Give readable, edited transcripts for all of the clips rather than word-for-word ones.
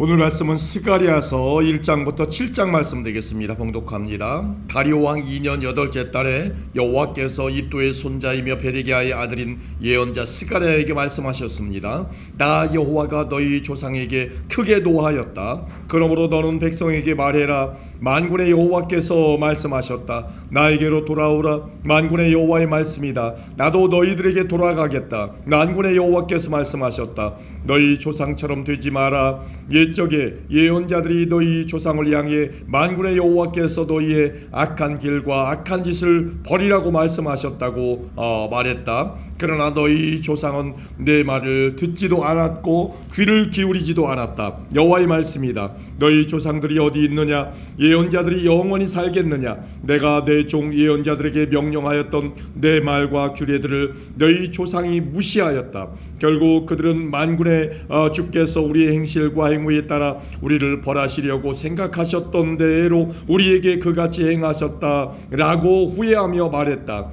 오늘 말씀은 스가랴서 1장부터 7장 말씀 되겠습니다. 봉독합니다. 다리오 왕 2년 8째 달에 여호와께서 이도의 손자이며 베레기야의 아들인 예언자 스가랴에게 말씀하셨습니다. 나 여호와가 너희 조상에게 크게 노하였다. 그러므로 너는 백성에게 말해라. 만군의 여호와께서 말씀하셨다. 나에게로 돌아오라. 만군의 여호와의 말씀이다. 나도 너희들에게 돌아가겠다. 만군의 여호와께서 말씀하셨다. 너희 조상처럼 되지 마라. 옛적에 예언자들이 너희 조상을 향해 만군의 여호와께서 너희의 악한 길과 악한 짓을 버리라고 말씀하셨다고 말했다. 그러나 너희 조상은 내 말을 듣지도 않았고 귀를 기울이지도 않았다. 여호와의 말씀이다. 너희 조상들이 어디 있느냐? 예언자들이 영원히 살겠느냐? 내가 내 종 예언자들에게 명령하였던 내 말과 규례들을 너희 조상이 무시하였다. 결국 그들은 만군의 주께서 우리의 행실과 행위에 따라 우리를 벌하시려고 생각하셨던 대로 우리에게 그같이 행하셨다라고 후회하며 말했다.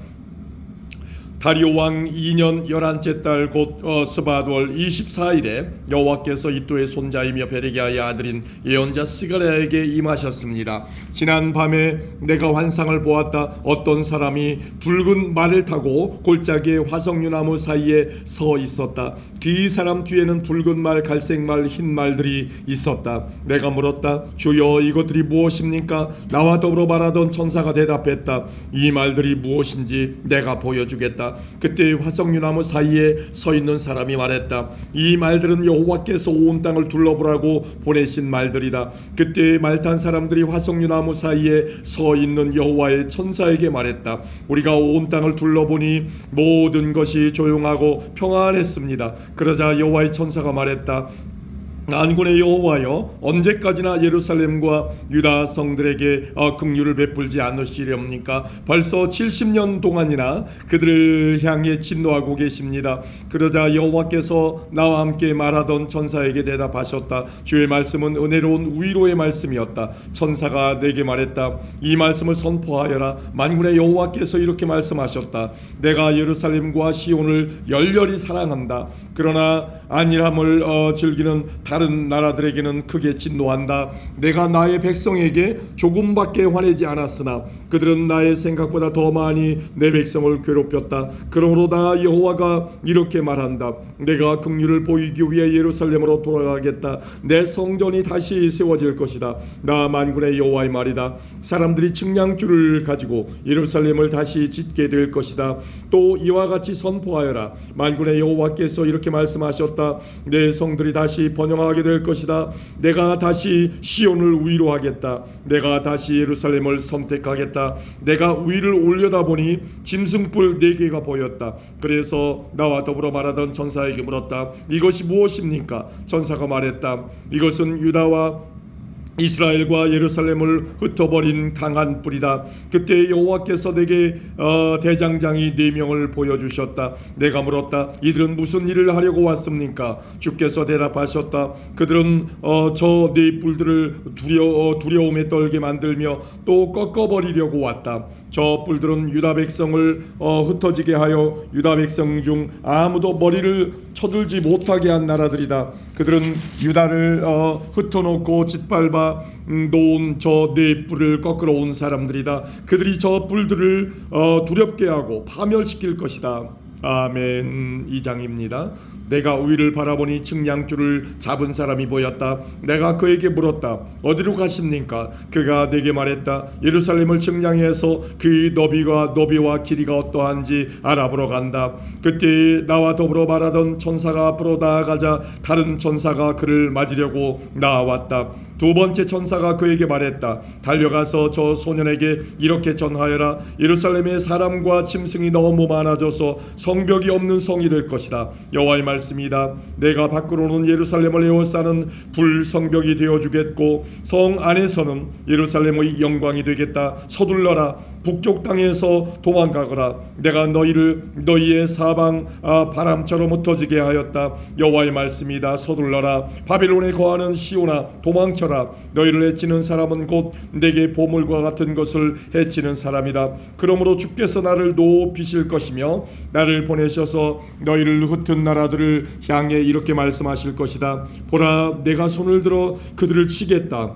다리오 왕 2년 11째 달 곧 스바월 24일에 여호와께서 이도의 손자이며 베레기야의 아들인 예언자 스가랴에게 임하셨습니다. 지난 밤에 내가 환상을 보았다. 어떤 사람이 붉은 말을 타고 골짜기의 화석류나무 사이에 서 있었다. 그 사람 뒤에는 붉은 말, 갈색 말, 흰 말들이 있었다. 내가 물었다. 주여, 이것들이 무엇입니까? 나와 더불어 말하던 천사가 대답했다. 이 말들이 무엇인지 내가 보여주겠다. 그때 화석류나무 사이에 서 있는 사람이 말했다. 이 말들은 여호와께서 온 땅을 둘러보라고 보내신 말들이다. 그때 말탄 사람들이 화석류나무 사이에 서 있는 여호와의 천사에게 말했다. 우리가 온 땅을 둘러보니 모든 것이 조용하고 평안했습니다. 그러자 여호와의 천사가 말했다. 만군의 여호와여, 언제까지나 예루살렘과 유다 성들에게 긍휼을 베풀지 않으시렵니까? 벌써 70년 동안이나 그들을 향해 진노하고 계십니다. 그러자 여호와께서 나와 함께 말하던 천사에게 대답하셨다. 주의 말씀은 은혜로운 위로의 말씀이었다. 천사가 내게 말했다. 이 말씀을 선포하여라. 만군의 여호와께서 이렇게 말씀하셨다. 내가 예루살렘과 시온을 열렬히 사랑한다. 그러나 안일함을 즐기는 다른 나라들에게는 크게 진노한다. 내가 나의 백성에게 조금밖에 화내지 않았으나 그들은 나의 생각보다 더 많이 내 백성을 괴롭혔다. 그러므로 나 여호와가 이렇게 말한다. 내가 긍휼을 보이기 위해 예루살렘으로 돌아가겠다. 내 성전이 다시 세워질 것이다. 나 만군의 여호와의 말이다. 사람들이 측량줄을 가지고 예루살렘을 다시 짓게 될 것이다. 또 이와 같이 선포하여라. 만군의 여호와께서 이렇게 말씀하셨다. 내 성들이 다시 번영하게 될 것이다. 내가 다시 시온을 위로하겠다. 내가 다시 예루살렘을 선택하겠다. 내가 위를 올려다보니 짐승뿔 4개가 보였다. 그래서 나와 더불어 말하던 천사에게 물었다. 이것이 무엇입니까? 천사가 말했다. 이것은 유다와 이스라엘과 예루살렘을 흩어버린 강한 뿔이다. 그때 여호와께서 내게 대장장이 4명을 보여주셨다. 내가 물었다. 이들은 무슨 일을 하려고 왔습니까? 주께서 대답하셨다. 그들은 저 4뿔들을 두려움에 떨게 만들며 또 꺾어버리려고 왔다. 저 뿔들은 유다 백성을 흩어지게 하여 유다 백성 중 아무도 머리를 쳐들지 못하게 한 나라들이다. 그들은 유다를 흩어놓고 짓밟아 놓은 저 4뿔을 꺾으러 온 사람들이다. 그들이 저 뿔들을 두렵게 하고 파멸시킬 것이다. 아멘. 2장입니다. 내가 위를 바라보니 측량줄을 잡은 사람이 보였다. 내가 그에게 물었다. 어디로 가십니까? 그가 내게 말했다. 예루살렘을 측량해서 그 너비와 길이가 어떠한지 알아보러 간다. 그때 나와 더불어 말하던 천사가 앞으로 나아가자 다른 천사가 그를 맞으려고 나왔다. 2번째 천사가 그에게 말했다. 달려가서 저 소년에게 이렇게 전하여라. 예루살렘의 사람과 짐승이 너무 많아져서 성벽이 없는 성이 될 것이다. 여호와의 말씀이다. 내가 밖으로는 예루살렘을 에워싸는 불성벽이 되어주겠고 성 안에서는 예루살렘의 영광이 되겠다. 서둘러라. 북쪽 땅에서 도망가거라. 내가 너희의 사방 바람처럼 흩어지게 하였다. 여호와의 말씀이다. 서둘러라. 바벨론에 거하는 시온아, 도망쳐라. 너희를 해치는 사람은 곧 내게 보물과 같은 것을 해치는 사람이다. 그러므로 주께서 나를 높이실 것이며 나를 나를 보내셔서 너희를 흩은 나라들을 향해 이렇게 말씀하실 것이다. 보라, 내가 손을 들어 그들을 치겠다.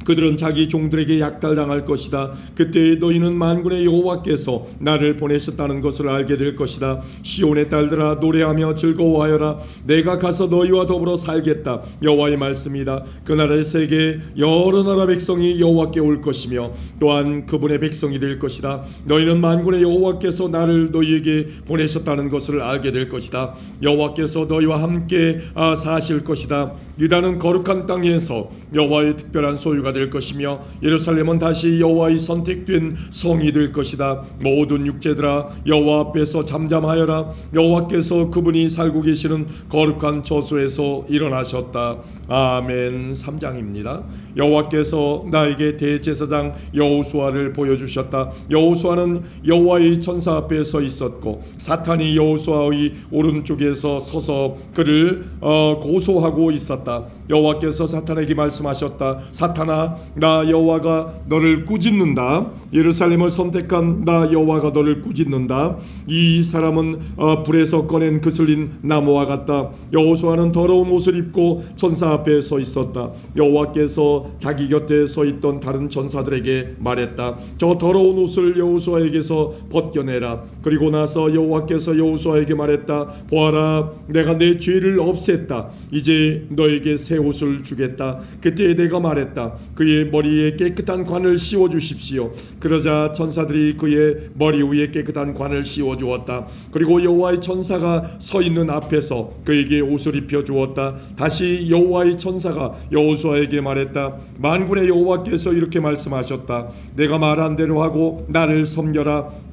그들은 자기 종들에게 약탈당할 것이다. 그때 너희는 만군의 여호와께서 나를 보내셨다는 것을 알게 될 것이다. 시온의 딸들아, 노래하며 즐거워하여라. 내가 가서 너희와 더불어 살겠다. 여호와의 말씀이다. 그날의 세계 여러 나라 백성이 여호와께 올 것이며 또한 그분의 백성이 될 것이다. 너희는 만군의 여호와께서 나를 너희에게 보내셨다는 것을 알게 될 것이다. 여호와께서 너희와 함께 사실 것이다. 유다는 거룩한 땅에서 여호와의 특별한 소유가 될 것이며 예루살렘은 다시 여호와의 선택된 성이 될 것이다. 모든 육체들아, 여호와 앞에서 잠잠하여라. 여호와께서 그분이 살고 계시는 거룩한 저소에서 일어나셨다. 아멘. 3장입니다. 여호와께서 나에게 대제사장 여호수아를 보여주셨다. 여호수아는 여호와의 천사 앞에 서 있었고 사탄이 여호수아의 오른쪽에서 서서 그를 고소하고 있었다. 여호와께서 사탄에게 말씀하셨다. 사탄아, 나 여호와가 너를 꾸짖는다. 예루살렘을 선택한 나 여호와가 너를 꾸짖는다. 이 사람은 불에서 꺼낸 그슬린 나무와 같다. 여호수아는 더러운 옷을 입고 천사 앞에 서 있었다. 여호와께서 자기 곁에 서 있던 다른 천사들에게 말했다. 저 더러운 옷을 여호수아에게서 벗겨내라. 그리고 나서 여호와께서 여호수아에게 말했다. 보아라, 내가 내 죄를 없앴다. 이제 너에게 새 옷을 주겠다. 그때 내가 말했다. 그의 머리에 깨끗한 관을 씌워 주십시오. 그러자 천사들이 그의 머리 위에 깨끗한 관을 씌워 주었다. 그리고 여호와의 천사가 서 있는 앞에서 그에게 옷을 입혀 주었다. 다시 여호와의 천사가 여호수아에게 말했다. 만군의 여호와께서 이렇게 말씀하셨다. 내가 말한 대로 하고 나를 섬겨라.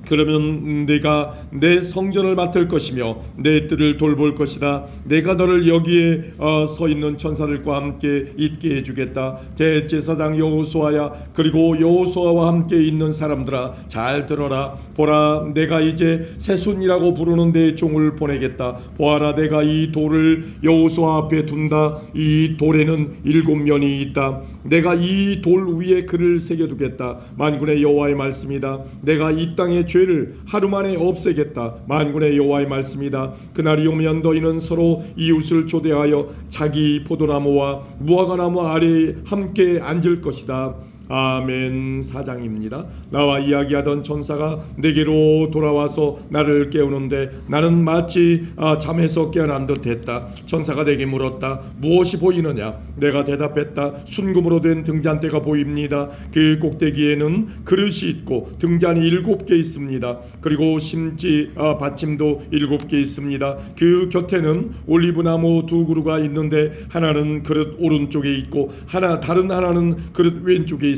그러면 내가 내 성전을 맡을 것이며 내 뜰을 돌볼 것이다. 내가 너를 여기에 서 있는 천사들과 함께 있게 해주겠다. 대제사장 여호수아야, 그리고 여호수아와 함께 있는 사람들아, 잘 들어라. 보라, 내가 이제 새순이라고 부르는 내 종을 보내겠다. 보아라, 내가 이 돌을 여호수아 앞에 둔다. 이 돌에는 7면이 있다. 내가 이 돌 위에 글을 새겨두겠다. 만군의 여호와의 말씀이다. 내가 이 땅의 죄를 하루 만에 없애겠다. 만군의 여호와의 말씀이다. 그날이 오면 너희는 서로 이웃을 초대하여 자기 포도나무와 무화과나무 아래에 함께 앉을 것이다. 아멘. 4장입니다. 나와 이야기하던 천사가 내게로 돌아와서 나를 깨우는데 나는 마치 잠에서 깨어난 듯 했다. 천사가 내게 물었다. 무엇이 보이느냐? 내가 대답했다. 순금으로 된 등잔대가 보입니다. 그 꼭대기에는 그릇이 있고 등잔이 7개 있습니다. 그리고 심지 받침도 7개 있습니다. 그 곁에는 올리브나무 2그루가 있는데 하나는 그릇 오른쪽에 있고 다른 하나는 그릇 왼쪽에 있습니다.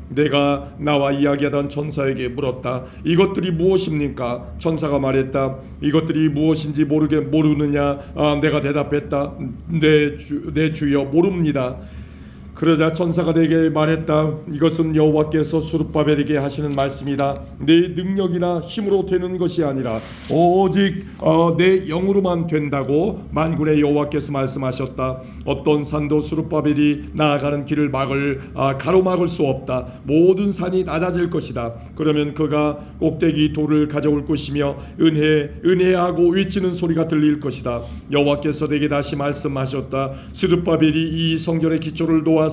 내가 나와 이야기하던 천사에게 물었다. 이것들이 무엇입니까? 천사가 말했다. 이것들이 무엇인지 모르느냐? 내가 대답했다. 내 주여, 모릅니다. 그러자 천사가 내게 말했다. 이것은 여호와께서 스룹바벨에게 하시는 말씀이다. 내 능력이나 힘으로 되는 것이 아니라 오직 내 영으로만 된다고 만군의 여호와께서 말씀하셨다. 어떤 산도 스룹바벨이 나아가는 길을 가로막을 수 없다. 모든 산이 낮아질 것이다. 그러면 그가 꼭대기 돌을 가져올 것이며 은혜하고 외치는 소리가 들릴 것이다. 여호와께서 내게 다시 말씀하셨다. 스룹바벨이 이 성전의 기초를 놓았으니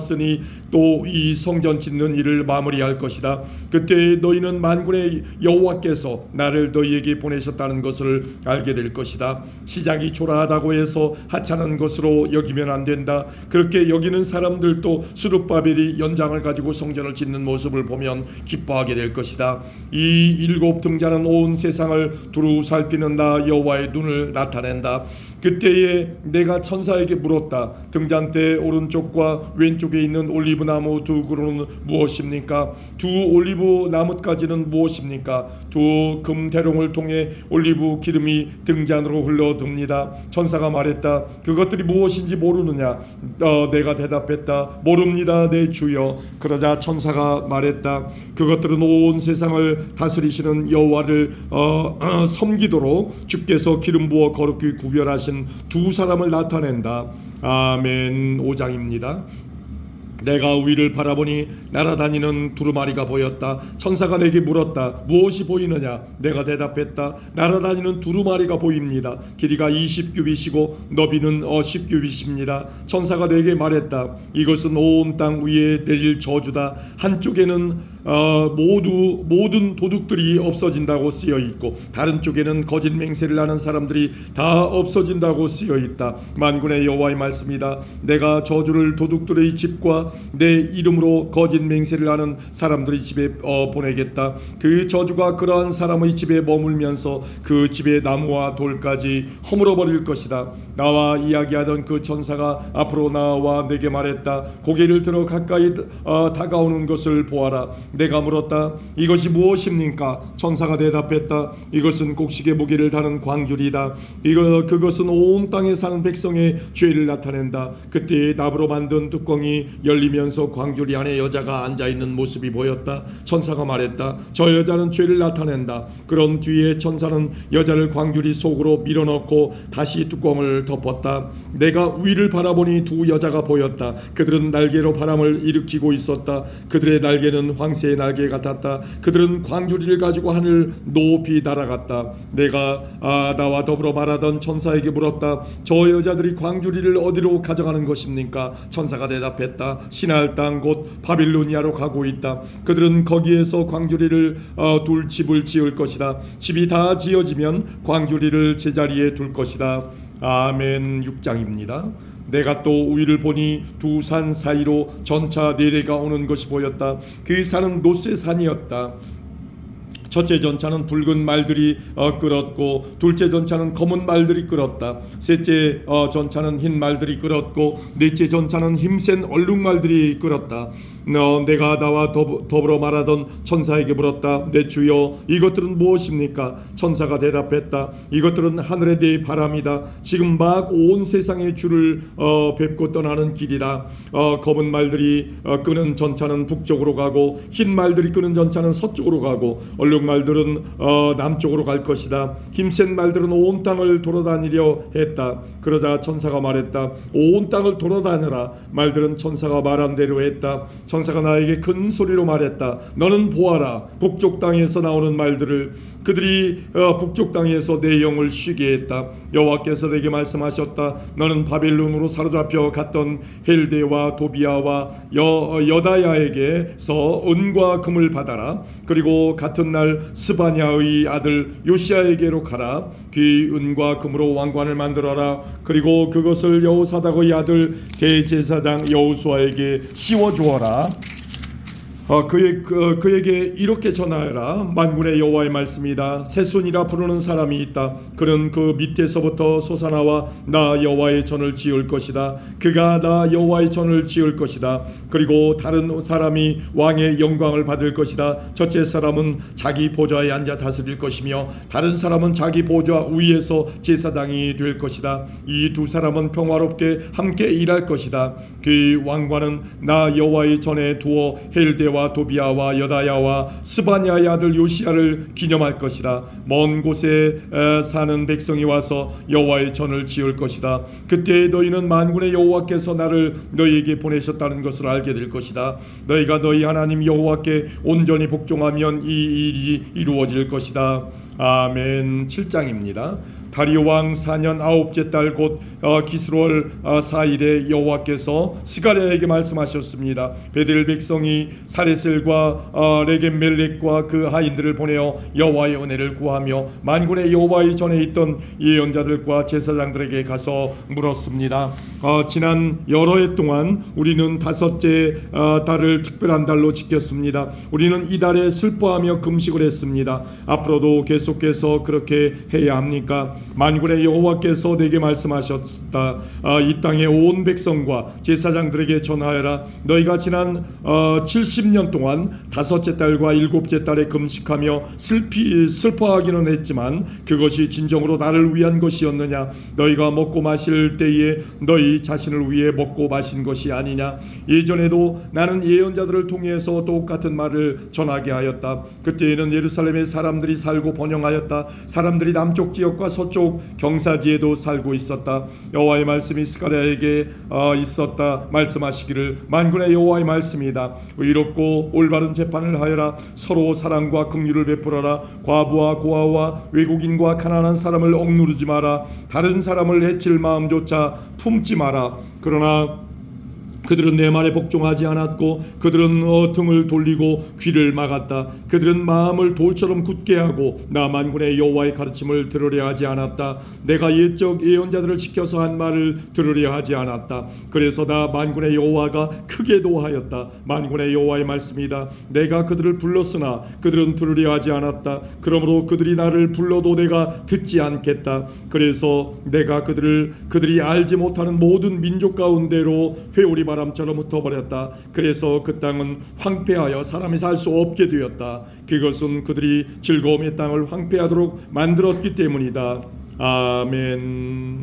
또 이 성전 짓는 일을 마무리할 것이다. 그때 너희는 만군의 여호와께서 나를 너희에게 보내셨다는 것을 알게 될 것이다. 시작이 초라하다고 해서 하찮은 것으로 여기면 안 된다. 그렇게 여기는 사람들도 스룹바벨이 연장을 가지고 성전을 짓는 모습을 보면 기뻐하게 될 것이다. 이 7 등잔은 온 세상을 두루 살피는 나 여호와의 눈을 나타낸다. 그때에 내가 천사에게 물었다. 등잔대 오른쪽과 왼쪽에 있는 올리브나무 2그루는 무엇입니까? 2 올리브나무까지는 무엇입니까? 2 금대롱을 통해 올리브 기름이 등잔으로 흘러듭니다. 천사가 말했다. 그것들이 무엇인지 모르느냐? 내가 대답했다. 모릅니다, 내 주여. 그러자 천사가 말했다. 그것들은 온 세상을 다스리시는 여호와를 섬기도록 주께서 기름 부어 거룩히 구별하신 2 사람을 나타낸다. 아멘. 5장입니다. 내가 위를 바라보니 날아다니는 두루마리가 보였다. 천사가 내게 물었다. 무엇이 보이느냐? 내가 대답했다. 날아다니는 두루마리가 보입니다. 길이가 20규빗이고 너비는 10규빗입니다. 천사가 내게 말했다. 이것은 온 땅 위에 내릴 저주다. 한쪽에는 모든 도둑들이 없어진다고 쓰여 있고 다른 쪽에는 거짓 맹세를 하는 사람들이 다 없어진다고 쓰여 있다. 만군의 여호와의 말씀이다. 내가 저주를 도둑들의 집과 내 이름으로 거짓 맹세를 하는 사람들의 집에 보내겠다. 그 저주가 그러한 사람의 집에 머물면서 그 집의 나무와 돌까지 허물어 버릴 것이다. 나와 이야기하던 그 천사가 앞으로 나와 내게 말했다. 고개를 들어 가까이 다가오는 것을 보아라. 내가 물었다. 이것이 무엇입니까? 천사가 대답했다. 이것은 곡식의 무게를 다는 광줄이다. 그것은 온 땅에 사는 백성의 죄를 나타낸다. 그때 나무로 만든 뚜껑이 열리면서 광줄이 안에 여자가 앉아있는 모습이 보였다. 천사가 말했다. 저 여자는 죄를 나타낸다. 그런 뒤에 천사는 여자를 광줄이 속으로 밀어넣고 다시 뚜껑을 덮었다. 내가 위를 바라보니 두 여자가 보였다. 그들은 날개로 바람을 일으키고 있었다. 그들의 날개는 황새의 날개 같았다. 그들은 광주리를 가지고 하늘 높이 날아갔다. 내가 나와 더불어 말하던 천사에게 물었다. 저 여자들이 광주리를 어디로 가져가는 것입니까? 천사가 대답했다. 신할 땅 곧 바빌로니아로 가고 있다. 그들은 거기에서 광주리를 둘 집을 지을 것이다. 집이 다 지어지면 광주리를 제자리에 둘 것이다. 아멘. 6장입니다. 내가 또 위를 보니 두 산 사이로 전차 4대가 오는 것이 보였다. 그 산은 노새 산이었다. 첫째 전차는 붉은 말들이 끌었고 둘째 전차는 검은 말들이 끌었다. 셋째 전차는 흰 말들이 끌었고 넷째 전차는 힘센 얼룩말들이 끌었다. 내가 나와 더불어 말하던 천사에게 물었다. 내 주여, 이것들은 무엇입니까? 천사가 대답했다. 이것들은 하늘에 대해 바람이다. 지금 막 온 세상의 주를 뵙고 떠나는 길이다. 검은 말들이 끄는 전차는 북쪽으로 가고 흰 말들이 끄는 전차는 서쪽으로 가고 말들은 남쪽으로 갈 것이다. 힘센 말들은 온 땅을 돌아다니려 했다. 그러자 천사가 말했다. 온 땅을 돌아다녀라. 말들은 천사가 말한 대로 했다. 천사가 나에게 큰 소리로 말했다. 너는 보아라. 북쪽 땅에서 나오는 말들을. 그들이 북쪽 땅에서 내 영을 쉬게 했다. 여호와께서 내게 말씀하셨다. 너는 바벨론으로 사로잡혀 갔던 헬데와 도비아와 여다야에게서 은과 금을 받아라. 그리고 같은 날 스바냐의 아들 요시아에게로 가라. 그 은과 금으로 왕관을 만들어라. 그리고 그것을 여호사닥의 아들 대제사장 여호수아에게 씌워주어라. 그에게 이렇게 전하여라. 만군의 여호와의 말씀이다. 새손이라 부르는 사람이 있다. 그는 그 밑에서부터 솟아나와 나 여호와의 전을 지을 것이다. 그가 나 여호와의 전을 지을 것이다. 그리고 다른 사람이 왕의 영광을 받을 것이다. 첫째 사람은 자기 보좌에 앉아 다스릴 것이며 다른 사람은 자기 보좌 위에서 제사장이 될 것이다. 이 두 사람은 평화롭게 함께 일할 것이다. 그 왕관은 나 여호와의 전에 두어 헬데와 도비아와 여다야와 스바냐의 아들 요시아를 기념할 것이다. 먼 곳에 사는 백성이 와서 여호와의 전을 지을 것이다. 그때 너희는 만군의 여호와께서 나를 너희에게 보내셨다는 것을 알게 될 것이다. 너희가 너희 하나님 여호와께 온전히 복종하면 이 일이 이루어질 것이다. 아멘. 7장입니다. 다리오 왕 4년 9째 달 곧 기스롤 4일에 여호와께서 스가랴에게 말씀하셨습니다. 베델 백성이 사레셀과 레겜멜렉과 그 하인들을 보내어 여호와의 은혜를 구하며 만군의 여호와의 전에 있던 예언자들과 제사장들에게 가서 물었습니다. 지난 여러 해 동안 우리는 5째 달을 특별한 달로 지켰습니다. 우리는 이 달에 슬퍼하며 금식을 했습니다. 앞으로도 계속해서 그렇게 해야 합니까? 만군의 여호와께서 내게 말씀하셨다. 이 땅의 온 백성과 제사장들에게 전하여라. 너희가 지난 70년 동안 5째 달과 7째 달에 금식하며 슬퍼하기는 했지만 그것이 진정으로 나를 위한 것이었느냐? 너희가 먹고 마실 때에 너희 자신을 위해 먹고 마신 것이 아니냐? 예전에도 나는 예언자들을 통해서 똑같은 말을 전하게 하였다. 그때에는 예루살렘에 사람들이 살고 번영하였다. 사람들이 남쪽 지역과 서쪽 서쪽 경사지에도 살고 있었다. 여호와의 말씀이 스가랴에게 있었다. 말씀하시기를 만군의 여호와의 말씀이다. 의롭고 올바른 재판을 하여라. 서로 사랑과 긍휼을 베풀어라. 과부와 고아와 외국인과 가난한 사람을 억누르지 마라. 다른 사람을 해칠 마음조차 품지 마라. 그러나 그들은 내 말에 복종하지 않았고 그들은 등을 돌리고 귀를 막았다. 그들은 마음을 돌처럼 굳게 하고 나 만군의 여호와의 가르침을 들으려 하지 않았다. 내가 옛적 예언자들을 시켜서 한 말을 들으려 하지 않았다. 그래서 나 만군의 여호와가 크게 노하였다. 만군의 여호와의 말씀이다. 내가 그들을 불렀으나 그들은 들으려 하지 않았다. 그러므로 그들이 나를 불러도 내가 듣지 않겠다. 그래서 내가 그들이 알지 못하는 모든 민족 가운데로 회오리 바람처럼 흩어버렸다. 그래서 그 땅은 황폐하여 사람이 살 수 없게 되었다. 그것은 그들이 즐거움의 땅을 황폐하도록 만들었기 때문이다. 아멘.